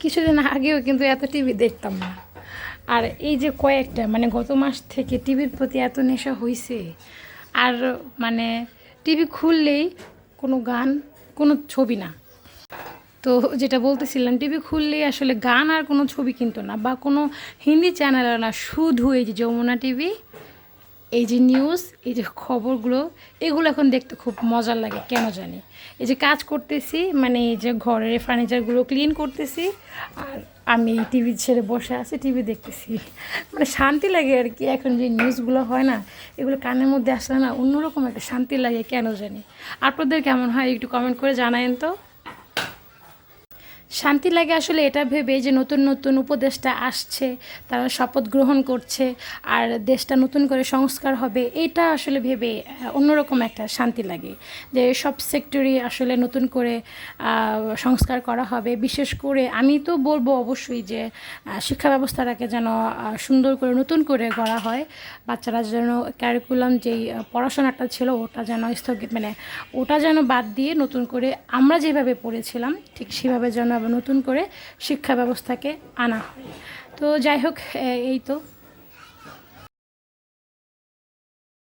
কিছুদিন আগেও কিন্তু এত টিভি দেখতাম না। আর এই যে কয়েকটা মানে গত মাস থেকে টিভির প্রতি এত নেশা হয়েছে। আর মানে টিভি খুললেই কোনো গান, কোনো ছবি না। তো যেটা বলতেছিলাম, টিভি খুললেই আসলে গান আর কোনো ছবি কিন্তু না, বা কোনো হিন্দি চ্যানেলও না, শুধু এই যে যমুনা টিভি, এই যে নিউজ, এই যে খবরগুলো, এগুলো এখন দেখতে খুব মজার লাগে কেন জানি। এই যে কাজ করতেছি, মানে এই যে ঘরের ফার্নিচারগুলো ক্লিন করতেছি, আর আমি টিভি ছেড়ে বসে আছি, টিভি দেখতেছি। মানে শান্তি লাগে আর কি। এখন যে নিউজগুলো হয় না, এগুলো কানের মধ্যে আসলে না অন্যরকম একটা শান্তি লাগে কেন জানি। আপনাদের কেমন হয় একটু কমেন্ট করে জানায়েন তো। শান্তি লাগে আসলে এটা ভেবে যে নতুন নতুন উপদেষ্টা আসছে, তারা শপথ গ্রহণ করছে, আর দেশটা নতুন করে সংস্কার হবে, এটা আসলে ভেবে অন্যরকম একটা শান্তি লাগে। যে সব সেক্টরই আসলে নতুন করে সংস্কার করা হবে। বিশেষ করে আমি তো বলবো অবশ্যই যে শিক্ষা ব্যবস্থাটাকে যেন সুন্দর করে নতুন করে গড়া হয়। বাচ্চারা যেন ক্যারিকুলাম যেই পড়াশোনাটা ছিল ওটা যেন স্থগিত, মানে ওটা যেন বাদ দিয়ে নতুন করে আমরা যেভাবে পড়েছিলাম ঠিক সেভাবে যেন আবার নতুন করে শিক্ষা ব্যবস্থাকে আনা হয়। তো যাই হোক, এই তো